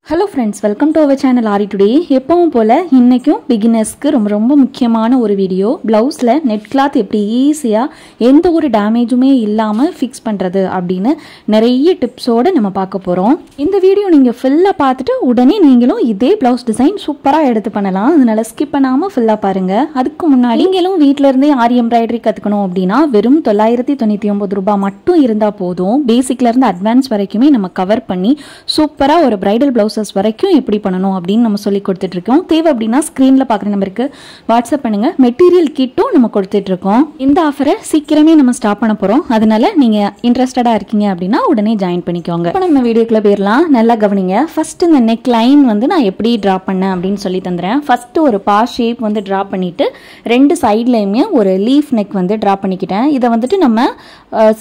Hello friends, welcome to our channel Aari today. எப்பவும் போல இன்னைக்கும் beginnersக்கு ரொம்ப முக்கியமான ஒரு வீடியோ. Blouseல net cloth எப்படி ஈஸியா எந்த ஒரு டேமேஜுமே இல்லாம ஃபிக்ஸ் பண்றது அப்படினு நிறைய டிப்ஸோட நம்ம பார்க்க போறோம். இந்த வீடியோ நீங்க ஃபுல்லா பார்த்துட்டு உடனே நீங்களும் இதே blouse டிசைன் சூப்பரா எடுத்து பண்ணலாம். அதனால ஸ்கிப் பண்ணாம ஃபுல்லா பாருங்க. அதுக்கு முன்னாடி நீங்களும் வீட்ல இருந்தே ஆரி எம்ப்ராய்டரி கத்துக்கணும் அப்படினா வெறும் 999 ரூபாய் மட்டும் இருந்தா போதும். பேசிக்ல இருந்து அட்வான்ஸ் வரைக்குமே நம்ம கவர் பண்ணி சூப்பரா ஒரு பிரைடல் blouse வரைக்கும் எப்படி பண்ணனும் அப்படினு நம்ம சொல்லி கொடுத்துட்டு இருக்கோம். தேவை அப்படினா ஸ்கிரீன்ல பார்க்குற நம்பருக்கு வாட்ஸ்அப் பண்ணுங்க. மெட்டீரியல் கிட்டும் நம்ம கொடுத்துட்டு இருக்கோம். இந்த ஆஃபரை சீக்கிரமே நம்ம ஸ்டார்ட் பண்ண போறோம். அதனால நீங்க இன்ட்ரஸ்டடா இருக்கீங்க அப்படினா உடனே ஜாயின் பண்ணிக்கோங்க. இப்போ நம்ம வீடியோக்குள்ள போயிரலாம். நல்லா கவனிங்க. ஃபர்ஸ்ட் இந்த நெக் லைன் வந்து நான் எப்படி டிரா பண்ணேன் அப்படினு சொல்லி தந்தறேன். ஃபர்ஸ்ட் ஒரு பா ஷேப் வந்து டிரா பண்ணிட்டு ரெண்டு சைடுலயுமே ஒரு லீஃப் நெக் வந்து டிரா பண்ணிக்கிட்டேன். இத வந்துட்டு நம்ம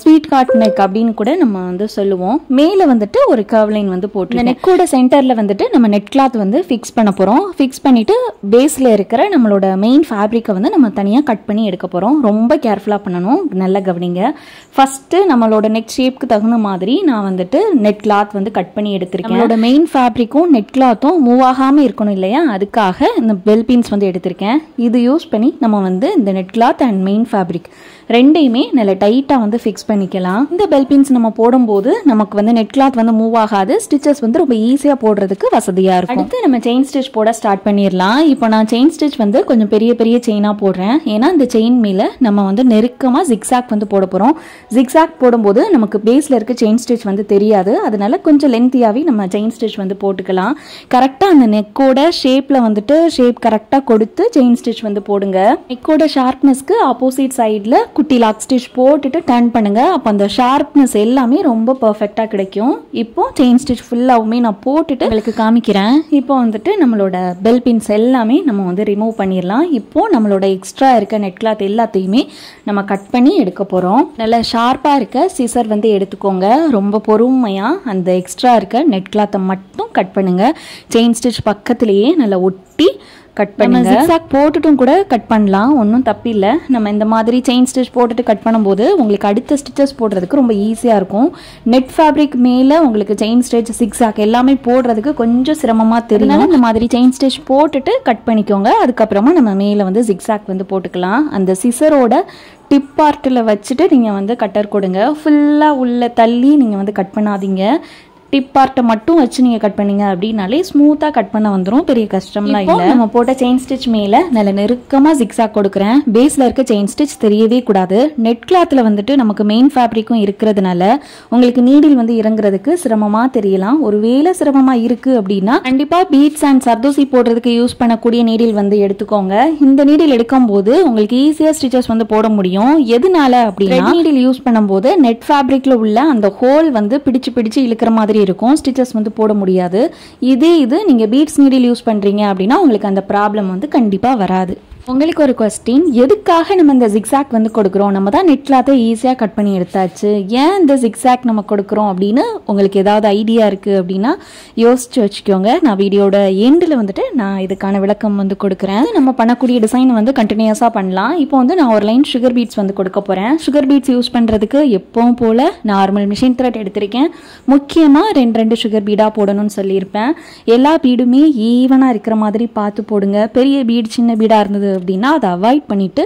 ஸ்வீட் கார்ட் நெக் அப்படினு கூட நம்ம வந்து சொல்லுவோம். மேல வந்துட்டு ஒரு கர்வ் லைன் வந்து போட்டு இந்த நெக்கோட சென்டர்ல வந்துட்டு நம்ம நெட் கிளாத் வந்து ஃபிக்ஸ் பண்ண போறோம். ஃபிக்ஸ் பண்ணிட்டு பேஸ்ல இருக்கிற நம்மளோட மெயின் ஃபேப்ரிக்கை வந்து நம்ம தனியா கட் பண்ணி எடுக்க போறோம். ரொம்ப கேர்ஃபுல்லா பண்ணணும். நல்லா கவனிங்க. ஃபர்ஸ்ட் நம்மளோட நெக் ஷேப்க்கு தகுந்த மாதிரி நான் வந்துட்டு நெட் கிளாத் வந்து கட் பண்ணி எடுத்திருக்கேன். நம்மளோட மெயின் ஃபேப்ரிக்கும் நெட் கிளாத்தும் மூவ் ஆகாம இருக்கணும் இல்லையா, அதுக்காக இந்த பெல் பின்ஸ் வந்து எடுத்திருக்கேன். இது யூஸ் பண்ணி நம்ம வந்து இந்த net cloth and main fabric ரெண்டையுமே நல்ல டைட்டா வந்து ஃபிக்ஸ் பண்ணிக்கலாம். இந்த பெல் பின்ஸ் நம்ம போடும்போது நமக்கு வந்து நெட் கிளாத் வந்து மூவ் ஆகாது. ஸ்டிச்சஸ் வந்து ரொம்ப ஈஸியா போடுறதுக்கு வசதியா இருக்கும். அடுத்து நம்ம செயின் ஸ்டிச் போட ஸ்டார்ட் பண்ணிடலாம். இப்போ நான் செயின் ஸ்டிச் வந்து கொஞ்சம் பெரிய செயினா போடுறேன். ஏன்னா இந்த செயின் மேல நம்ம வந்து நெருக்கமா ஜிக்ஸாக் வந்து போட போறோம். ஜிக்ஸாக் போடும்போது நமக்கு பேஸ்ல இருக்க செயின் ஸ்டிச் வந்து தெரியாது. அதனால கொஞ்சம் லென்த்தியாவே நம்ம செயின் ஸ்டிச் வந்து போட்டுக்கலாம். கரெக்டா அந்த நெக்கோட ஷேப்ல வந்துட்டு ஷேப் கரெக்டா கொடுத்து செயின் ஸ்டிச் வந்து போடுங்க. நெக்கோட ஷார்ப்னஸ்க்கு ஆப்போசிட் சைடுல குட்டி லாக் ஸ்டிச் போட்டுட்டு டர்ன் பண்ணுங்க. அப்ப அந்த ஷார்ப்னஸ் எல்லாமே ரொம்ப பெர்ஃபெக்ட்டா கிடைக்கும். இப்போ செயின் ஸ்டிச் ஃபுல்லாவுமே நான் போட்டுட்டு உங்களுக்கு காமிக்கிறேன். இப்போ வந்துட்டு நம்மளோட பெல் பின்ஸ் எல்லாமே நம்ம வந்து ரிமூவ் பண்ணிடலாம். இப்போ நம்மளோட எக்ஸ்ட்ரா இருக்க நெட் கிளாத் எல்லாத்தையுமே நம்ம கட் பண்ணி எடுக்க போறோம். நல்ல ஷார்ப்பா இருக்க சிசர் வந்து எடுத்துக்கோங்க. ரொம்ப பொறுமையா அந்த எக்ஸ்ட்ரா இருக்க நெட் கிளாத்தை மட்டும் கட் பண்ணுங்க. செயின் ஸ்டிச் பக்கத்திலேயே நல்லா ஒட்டி கட் பண்ணுங்க. ஜிக்ஸாக் போட்டுட்டும் கூட கட் பண்ணலாம், ஒன்றும் தப்பில்லை. நம்ம இந்த மாதிரி செயின் ஸ்டிச் போட்டுட்டு கட் பண்ணும்போது உங்களுக்கு அடுத்த ஸ்டிச்சஸ் போடுறதுக்கு ரொம்ப ஈஸியாக இருக்கும். நெட் ஃபேப்ரிக் மேலே உங்களுக்கு செயின் ஸ்டிச் ஜிக்ஸாக் எல்லாமே போடுறதுக்கு கொஞ்சம் சிரமமாக தெரியல. இந்த மாதிரி செயின் ஸ்டிச் போட்டுட்டு கட் பண்ணிக்கோங்க. அதுக்கப்புறமா நம்ம மேலே வந்து ஜிக்ஸாக் வந்து போட்டுக்கலாம். அந்த சிசரோட டிப் பார்ட்டில் வச்சுட்டு நீங்கள் வந்து கட்டர் கொடுங்க. ஃபுல்லாக உள்ள தள்ளி நீங்கள் வந்து கட் பண்ணாதீங்க. டிப் பார்ட்டை மட்டும் வச்சு நீங்கள் கட் பண்ணீங்க அப்படின்னாலே ஸ்மூத்தாக கட் பண்ண வந்துடும். பெரிய கஷ்டம்லாம் இல்லை. நம்ம போட்ட செயின் ஸ்டிச் மேலே நல்ல நெருக்கமாக ஜிக்ஸாக் கொடுக்குறேன். பேஸில் இருக்க செயின் ஸ்டிச் தெரியவே கூடாது. நெட் கிளாத்தில் வந்துட்டு நமக்கு மெயின் ஃபேப்ரிக்கும் இருக்கிறதுனால உங்களுக்கு நீடில் வந்து இறங்குறதுக்கு சிரமமாக தெரியலாம். ஒருவேளை சிரமமாக இருக்குது அப்படின்னா கண்டிப்பாக பீட்ஸ் அண்ட் சர்தோசி போடுறதுக்கு யூஸ் பண்ணக்கூடிய நீடில் வந்து எடுத்துக்கோங்க. இந்த நீடில் எடுக்கும் போது உங்களுக்கு ஈஸியாக ஸ்டிச்சஸ் வந்து போட முடியும். எதனால அப்படின்னா நீடில் யூஸ் பண்ணும்போது நெட் ஃபேப்ரிக்ல உள்ள அந்த ஹோல் வந்து பிடிச்சு இழுக்கிற மாதிரி இருக்கும். ஸ்டிச்சஸ் வந்து போட முடியாது. இது நீங்க பீட்ஸ் நீடில் யூஸ் பண்றீங்க அப்படின்னா உங்களுக்கு அந்த ப்ராப்ளம் வந்து கண்டிப்பா வராது. உங்களுக்கு ஒரு கொஸ்டின், எதுக்காக நம்ம இந்த ஜிக்ஸாக் வந்து கொடுக்குறோம்? நம்ம தான் நெட் கிளாத்தை ஈஸியாக கட் பண்ணி எடுத்தாச்சு, ஏன் இந்த ஜிக்ஸாக் நம்ம கொடுக்குறோம் அப்படின்னு உங்களுக்கு ஏதாவது ஐடியா இருக்குது அப்படின்னா யோசிச்சு வச்சுக்கோங்க. நான் வீடியோட எண்டில் வந்துட்டு நான் இதுக்கான விளக்கம் வந்து கொடுக்குறேன். நம்ம பண்ணக்கூடிய டிசைன் வந்து கண்டினியூஸாக பண்ணலாம். இப்போ வந்து நான் ஒரு லைன் சுகர் பீட்ஸ் வந்து கொடுக்க போகிறேன். சுகர் பீட்ஸ் யூஸ் பண்ணுறதுக்கு எப்பவும் போல் நார்மல் மிஷின் த்ரெட் எடுத்திருக்கேன். முக்கியமாக ரெண்டு சுகர் பீடாக போடணும்னு சொல்லியிருப்பேன். எல்லா பீடுமே ஈவனாக இருக்கிற மாதிரி பார்த்து போடுங்க. பெரிய பீட் சின்ன பீடாக இருந்தது அப்படின்னா அதை அவாய்ட் பண்ணிட்டு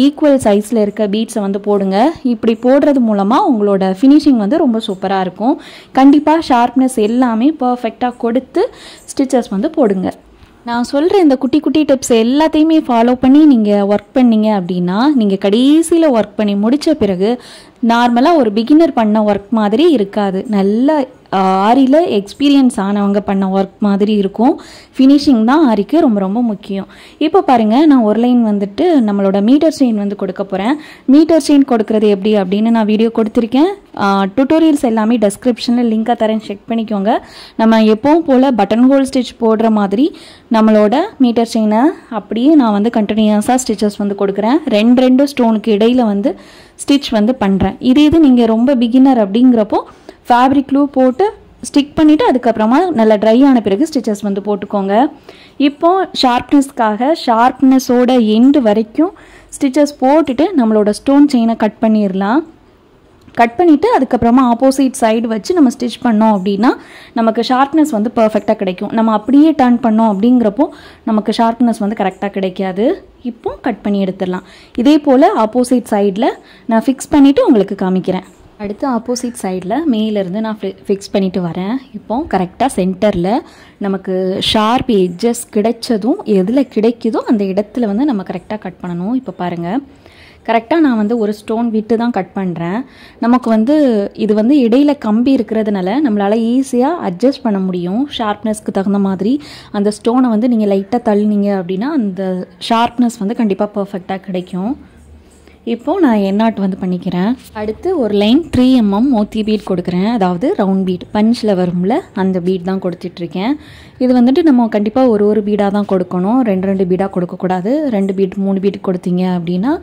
ஈக்குவல் சைஸ்ல இருக்க பீட்ஸை வந்து போடுங்க. இப்படி போடுறது மூலமா உங்களோட ஃபினிஷிங் வந்து ரொம்ப சூப்பரா இருக்கும். கண்டிப்பா ஷார்ப்னஸ் எல்லாமே பர்ஃபெக்டா கொடுத்து ஸ்டிச்சஸ் வந்து போடுங்க. நான் சொல்கிற இந்த குட்டி டிப்ஸ் எல்லாத்தையுமே ஃபாலோ பண்ணி நீங்கள் ஒர்க் பண்ணீங்க அப்படின்னா நீங்கள் கடைசியில் ஒர்க் பண்ணி முடித்த பிறகு நார்மலாக ஒரு பிகினர் பண்ண ஒர்க் மாதிரி இருக்காது. நல்ல ஆரியில் எக்ஸ்பீரியன்ஸ் ஆனவங்க பண்ண ஒர்க் மாதிரி இருக்கும். ஃபினிஷிங் தான் ஆரிக்கு ரொம்ப முக்கியம். இப்போ பாருங்கள், நான் ஒரு லைன் வந்துட்டு நம்மளோட மீட்டர் செயின் வந்து கொடுக்க போகிறேன். மீட்டர் செயின் கொடுக்குறது எப்படி அப்படின்னு நான் வீடியோ கொடுத்துருக்கேன். டுட்டோரியல்ஸ் எல்லாமே டெஸ்கிரிப்ஷனில் லிங்காக தரேன், செக் பண்ணிக்கோங்க. நம்ம எப்பவும் போல் பட்டன் ஹோல் ஸ்டிச் போடுற மாதிரி நம்மளோட மீட்டர் செயினை அப்படியே நான் வந்து கண்டினியூஸாக ஸ்டிச்சஸ் வந்து கொடுக்குறேன். ரெண்டு ஸ்டோனுக்கு இடையில் வந்து ஸ்டிச் வந்து பண்ணுறேன். இது நீங்கள் ரொம்ப பிகினர் அப்படிங்கிறப்போ ஃபேப்ரிக் க்ளூ போட்டு ஸ்டிக் பண்ணிவிட்டு அதுக்கப்புறமா நல்லா ட்ரை ஆன பிறகு ஸ்டிச்சஸ் வந்து போட்டுக்கோங்க. இப்போ ஷார்ப்னஸ்க்காக ஷார்ப்னஸோட எண்டு வரைக்கும் ஸ்டிச்சஸ் போட்டுட்டு நம்மளோட ஸ்டோன் செயினை கட் பண்ணிடலாம். கட் பண்ணிவிட்டு அதுக்கப்புறமா ஆப்போசிட் சைடு வச்சு நம்ம ஸ்டிச் பண்ணோம் அப்படின்னா நமக்கு ஷார்ப்னஸ் வந்து பர்ஃபெக்டாக கிடைக்கும். நம்ம அப்படியே டர்ன் பண்ணோம் அப்படிங்கிறப்போ நமக்கு ஷார்ப்னஸ் வந்து கரெக்டாக கிடைக்காது. இப்போ கட் பண்ணி எடுத்துடலாம். இதே போல் ஆப்போசிட் சைடில் நான் ஃபிக்ஸ் பண்ணிவிட்டு உங்களுக்கு காமிக்கிறேன். அடுத்து ஆப்போசிட் சைடில் மேலேருந்து நான் ஃபிக்ஸ் பண்ணிவிட்டு வரேன். இப்போ கரெக்டாக சென்டரில் நமக்கு ஷார்ப் எட்ஜஸ் கிடைச்சதும் எதில் கிடைக்குதோ அந்த இடத்துல வந்து நம்ம கரெக்டாக கட் பண்ணணும். இப்போ பாருங்கள், கரெக்டாக நான் வந்து ஒரு ஸ்டோன் விட்டு தான் கட் பண்ணுறேன். நமக்கு வந்து இது வந்து இடையில கம்பி இருக்கிறதுனால நம்மளால் ஈஸியாக அட்ஜஸ்ட் பண்ண முடியும். ஷார்ப்னஸ்க்கு தகுந்த மாதிரி அந்த ஸ்டோனை வந்து நீங்கள் லைட்டாக தள்ளினீங்க அப்படின்னா அந்த ஷார்ப்னஸ் வந்து கண்டிப்பாக பர்ஃபெக்டாக கிடைக்கும். இப்போது நான் எண்ணாட் வந்து பண்ணிக்கிறேன். அடுத்து ஒரு லைன் 3 mm மோத்தி பீட் கொடுக்குறேன். அதாவது ரவுண்ட் பீட் பஞ்சில் வரும்ல அந்த பீட் தான் கொடுத்துட்ருக்கேன். இது வந்துட்டு நம்ம கண்டிப்பாக ஒரு பீடாக தான் கொடுக்கணும். 2 பீடாக கொடுக்கக்கூடாது. 2 பீட் 3 பீட் கொடுத்தீங்க அப்படின்னா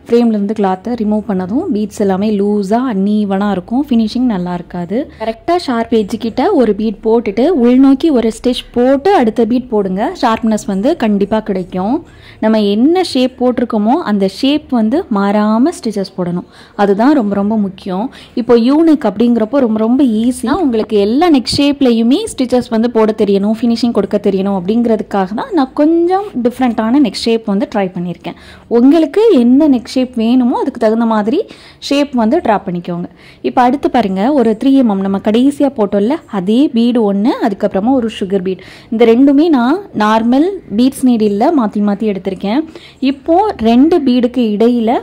ஃப்ரேம்லேருந்து கிளாத்தை ரிமூவ் பண்ணதும் பீட்ஸ் எல்லாமே லூஸாக அன்னீவனாக இருக்கும். ஃபினிஷிங் நல்லா இருக்காது. கரெக்டாக ஷார்ப் எட்ஜுக்கிட்ட ஒரு பீட் போட்டுட்டு உள்நோக்கி ஒரு ஸ்டிச் போட்டு அடுத்த பீட் போடுங்க. ஷார்ப்னஸ் வந்து கண்டிப்பாக கிடைக்கும். நம்ம என்ன ஷேப் போட்டிருக்கோமோ அந்த ஷேப் வந்து மாறாமல் ஸ்டிச்சஸ் போடணும். அதுதான் ரொம்ப ரொம்ப முக்கியம். இப்போ யூனிக் அப்படிங்கிறப்போ ரொம்ப ஈஸியாக உங்களுக்கு எல்லா நெக் ஷேப்லையுமே ஸ்டிச்சஸ் வந்து போட தெரியணும், ஃபினிஷிங் கொடுக்க தெரியணும் அப்படிங்கிறதுக்காக தான் நான் கொஞ்சம் டிஃப்ரெண்ட்டான நெக் ஷேப் வந்து ட்ரை பண்ணியிருக்கேன். உங்களுக்கு என்ன நெக் ஷேப் வேணுமோ அதுக்கு தகுந்த மாதிரி ஷேப் வந்து ட்ரா பண்ணிக்கோங்க. இப்போ அடுத்து பாருங்கள், ஒரு 3 mm நம்ம கடைசியாக போட்டோம்ல அதே பீடு ஒன்று, அதுக்கப்புறமா ஒரு சுகர் பீட். இந்த ரெண்டுமே நான் நார்மல் பீட்ஸ் நீடில் மாற்றி எடுத்திருக்கேன். இப்போது 2 பீடுக்கு இடையில்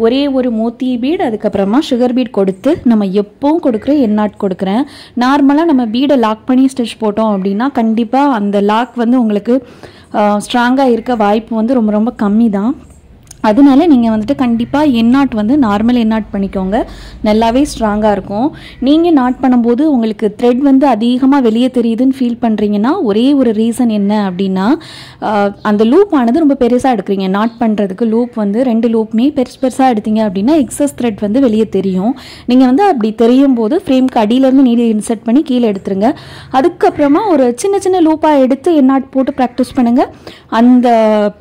ஒரே ஒரு மோத்தி பீட் அதுக்கப்புறமா சுகர் பீட் கொடுத்து நம்ம எப்பவும் கொடுக்குற எண்ணாட் கொடுக்குறேன். நார்மலாக நம்ம பீடை லாக் பண்ணி ஸ்டிச் போட்டோம் அப்படின்னா கண்டிப்பாக அந்த லாக் வந்து உங்களுக்கு ஸ்ட்ராங்காக இருக்க வாய்ப்பு வந்து ரொம்ப கம்மி தான். அதனால நீங்கள் வந்துட்டு கண்டிப்பாக எண்ணாட் வந்து நார்மல் எண்ணாட் பண்ணிக்கோங்க. நல்லாவே ஸ்ட்ராங்காக இருக்கும். நீங்கள் நாட் பண்ணும்போது உங்களுக்கு த்ரெட் வந்து அதிகமாக வெளியே தெரியுதுன்னு ஃபீல் பண்ணுறீங்கன்னா ஒரே ஒரு ரீசன் என்ன அப்படின்னா அந்த லூப் ஆனது ரொம்ப பெருசாக எடுக்கிறீங்க. நாட் பண்ணுறதுக்கு லூப் வந்து 2 லூப்புமே பெருசாக எடுத்தீங்க அப்படின்னா எக்ஸஸ் த்ரெட் வந்து வெளியே தெரியும். நீங்கள் வந்து அப்படி தெரியும் போது ஃப்ரேம்க்கு அடியிலேருந்து நீடில் இன்சர்ட் பண்ணி கீழே எடுத்துருங்க. அதுக்கப்புறமா ஒரு சின்ன லூப்பாக எடுத்து எண்ணாட் போட்டு ப்ராக்டிஸ் பண்ணுங்கள். அந்த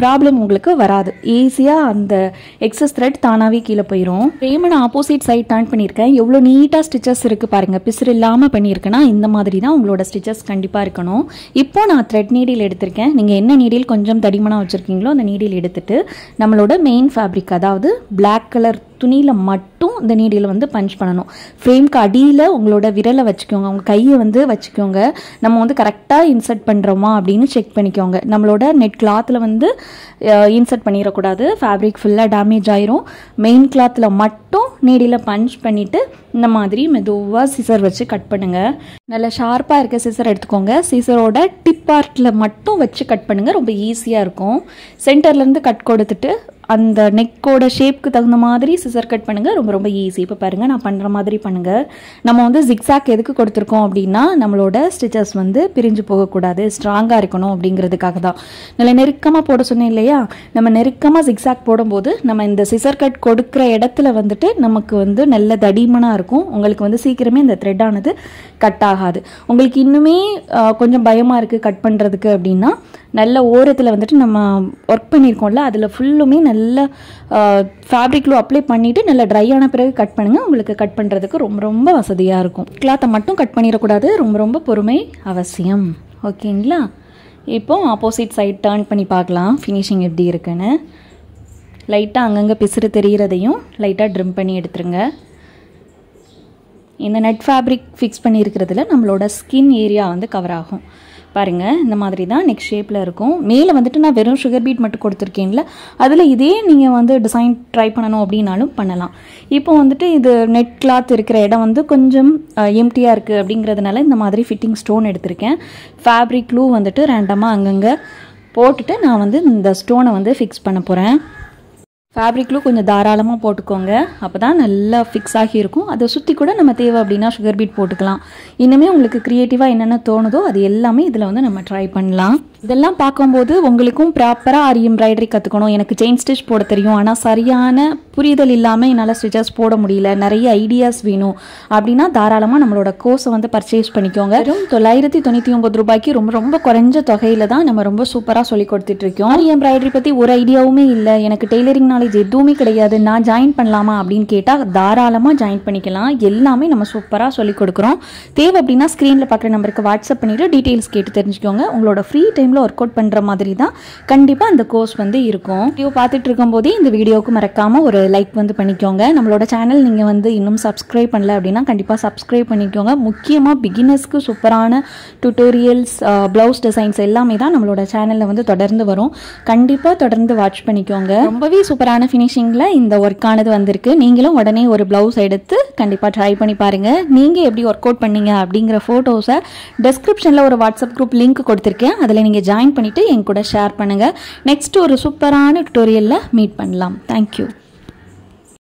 ப்ராப்ளம் உங்களுக்கு வராது. ஈஸியாக அந்த எக்ஸஸ் த்ரெட் தானாகவே கீழே போயிடும். ஃப்ரேமை நான் ஆப்போசிட் சைட் டர்ன் பண்ணியிருக்கேன். எவ்வளோ நீட்டாக ஸ்டிச்சஸ் இருக்குது பாருங்கள். பிசுறு இல்லாமல் பண்ணியிருக்கேன்னா இந்த மாதிரி தான் உங்களோட ஸ்டிச்சஸ் கண்டிப்பாக இருக்கணும். இப்போ நான் த்ரெட் நீடில் எடுத்திருக்கேன். நீங்கள் என்ன நீடில் கொஞ்சம் தடிமனாக வச்சுருக்கீங்களோ அந்த நீடில் எடுத்துட்டு நம்மளோட மெயின் ஃபேப்ரிக் அதாவது பிளாக் கலர் துணியில் மட்டும் இந்த நீடில் வந்து பஞ்ச் பண்ணணும். ஃப்ரேம்க்கு அடியில் உங்களோட விரலை வச்சுக்கோங்க, உங்கள் கையை வந்து வச்சுக்கோங்க. நம்ம வந்து கரெக்டாக இன்சர்ட் பண்ணுறோமா அப்படின்னு செக் பண்ணிக்கோங்க. நம்மளோட நெட் கிளாத்தில் வந்து இன்சர்ட் பண்ணிடக்கூடாது. ஃபேப்ரிக் ஃபுல்லாக டேமேஜ் ஆயிரும். மெயின் கிளாத்தில் மட்டும் நீடில் பஞ்ச் பண்ணிவிட்டு இந்த மாதிரி மெதுவாக சிசர் வச்சு கட் பண்ணுங்கள். நல்லா ஷார்ப்பாக இருக்க சிசர் எடுத்துக்கோங்க. சிசரோட டிப் பார்ட்டில் மட்டும் வச்சு கட் பண்ணுங்கள். ரொம்ப ஈஸியாக இருக்கும். சென்டர்லேருந்து கட் கொடுத்துட்டு அந்த நெக்கோட ஷேப்க்கு தகுந்த மாதிரி சிசர் கட் பண்ணுங்கள். ரொம்ப ஈஸி. இப்போ பாருங்கள், நான் பண்ணுற மாதிரி பண்ணுங்கள். நம்ம வந்து ஜிக்ஸாக் எதுக்கு கொடுத்துருக்கோம் அப்படின்னா நம்மளோட ஸ்டிச்சஸ் வந்து பிரிஞ்சு போகக்கூடாது, ஸ்ட்ராங்காக இருக்கணும் அப்படிங்கிறதுக்காக தான். நல்லா நெருக்கமாக போட சொன்னேன் இல்லையா? நம்ம நெருக்கமாக ஜிக்ஸாக் போடும்போது நம்ம இந்த சிசர் கட் கொடுக்குற இடத்துல வந்துட்டு நமக்கு வந்து நல்ல தடிமனாக இருக்கும். உங்களுக்கு வந்து சீக்கிரமே இந்த த்ரெட் ஆனது கட் ஆகாது. உங்களுக்கு இன்னுமே கொஞ்சம் பயமாக இருக்குது கட் பண்ணுறதுக்கு அப்படின்னா நல்ல ஓரத்தில் வந்துட்டு நம்ம ஒர்க் பண்ணியிருக்கோம்ல அதில் ஃபுல்லுமே நல்ல ஃபேப்ரிக் க்ளூ அப்ளை பண்ணிவிட்டு நல்லா ட்ரை ஆன பிறகு கட் பண்ணுங்கள். உங்களுக்கு கட் பண்ணுறதுக்கு ரொம்ப வசதியாக இருக்கும். கிளாத்தை மட்டும் கட் பண்ணிடக்கூடாது. ரொம்ப பொறுமை அவசியம். ஓகேங்களா? இப்போ ஆப்போசிட் சைட் டர்ன் பண்ணி பார்க்கலாம் ஃபினிஷிங் எப்படி இருக்குன்னு. லைட்டாக அங்கங்கே பிசுறு தெரிகிறதையும் லைட்டாக ட்ரிம் பண்ணி எடுத்துருங்க. இந்த நெட் ஃபேப்ரிக் ஃபிக்ஸ் பண்ணியிருக்கிறதுல நம்மளோட ஸ்கின் ஏரியா வந்து கவர் ஆகும். பாருங்கள், இந்த மாதிரி தான் நெக் ஷேப்பில் இருக்கும். மேலே வந்துட்டு நான் வெறும் சுகர் பீட் மட்டும் கொடுத்துருக்கேன்ல, அதில் இதே நீங்கள் வந்து டிசைன் ட்ரை பண்ணணும் அப்படின்னாலும் பண்ணலாம். இப்போ வந்துட்டு இது நெட் கிளாத் இருக்கிற இடம் வந்து கொஞ்சம் எம்டியாக இருக்குது அப்படிங்கிறதுனால இந்த மாதிரி ஃபிட்டிங் ஸ்டோன் எடுத்திருக்கேன். ஃபேப்ரிக் க்ளூ வந்துட்டு ரேண்டமாக அங்கங்கே போட்டுட்டு நான் வந்து இந்த ஸ்டோனை வந்து ஃபிக்ஸ் பண்ண போகிறேன். ஃபேப்ரிக்லும் கொஞ்சம் தாராளமாக போட்டுக்கோங்க. அப்போ தான் நல்லா ஃபிக்ஸ் ஆகி இருக்கும். அதை சுற்றி கூட நம்ம தேவை அப்படின்னா சுகர் பீட் போட்டுக்கலாம். இன்னுமே உங்களுக்கு க்ரியேட்டிவாக என்னென்ன தோணுதோ அது எல்லாமே இதில் வந்து நம்ம ட்ரை பண்ணலாம். இதெல்லாம் பார்க்கும்போது உங்களுக்கும் ப்ராப்பராக ஆரி எம்ப்ராய்டரி கற்றுக்கணும், எனக்கு செயின் ஸ்டிச் போட தெரியும், ஆனால் சரியான புரிதல் இல்லாமல் என்னால் ஸ்டிச்சஸ் போட முடியல, நிறைய ஐடியாஸ் வேணும் அப்படின்னா தாராளமாக நம்மளோட கோர்ஸை வந்து பர்ச்சேஸ் பண்ணிக்கோங்க. வெறும் 999 ரூபாய்க்கு ரொம்ப ரொம்ப குறைஞ்ச தொகையில் தான் நம்ம ரொம்ப சூப்பராக சொல்லி கொடுத்துட்ருக்கோம். ஆரி எம்ப்ராய்டரி பற்றி ஒரு ஐடியாவுமே இல்லை, எனக்கு டெய்லரிங் நாலேஜ் எதுவுமே கிடையாது, நான் ஜாயின் பண்ணலாமா அப்படின்னு கேட்டால் தாராளமாக ஜாயின் பண்ணிக்கலாம். எல்லாமே நம்ம சூப்பராக சொல்லிக் கொடுக்குறோம். தேவை அப்படின்னா ஸ்க்ரீனில் பார்க்குற நம்பருக்கு வாட்ஸ்அப் பண்ணிவிட்டு டீட்டெயில்ஸ் கேட்டு தெரிஞ்சுக்கோங்க. உங்களோட ஃப்ரீ டைமில் ஒர்க் அவுட் பண்ணுற மாதிரி தான் கண்டிப்பாக அந்த கோர்ஸ் வந்து இருக்கும். வீடியோ பார்த்துட்டு இருக்கும்போதே இந்த வீடியோவுக்கு மறக்காமல் ஒரு லைக் வந்து பண்ணிக்கோங்க. நம்மளோட சேனல் நீங்கள் வந்து இன்னும் சப்ஸ்கிரைப் பண்ணல அப்படின்னா கண்டிப்பாக சப்ஸ்கிரைப் பண்ணிக்கோங்க. முக்கியமாக பிகினர்ஸ்க்கு சூப்பரான டியூட்டோரியல்ஸ், ப்ளவுஸ் டிசைன்ஸ் எல்லாமே தான் நம்மளோட சேனலில் வந்து தொடர்ந்து வரும். கண்டிப்பாக தொடர்ந்து வாட்ச் பண்ணிக்கோங்க. ரொம்பவே சூப்பரான ஃபினிஷிங்கில் இந்த ஒர்க்கானது வந்திருக்கு. நீங்களும் உடனே ஒரு ப்ளவுஸ் எடுத்து கண்டிப்பாக ட்ரை பண்ணி பாருங்கள். நீங்கள் எப்படி ஒர்க் அவுட் பண்ணீங்க அப்படிங்கிற ஃபோட்டோஸை டிஸ்கிரிப்ஷனில் ஒரு வாட்ஸ்அப் குரூப் லிங்க் கொடுத்துருக்கேன், அதில் நீங்கள் ஜாயின் பண்ணிவிட்டு என் கூட ஷேர் பண்ணுங்கள். நெக்ஸ்ட் ஒரு சூப்பரான டியூட்டோரியலில் மீட் பண்ணலாம். தேங்க்யூ.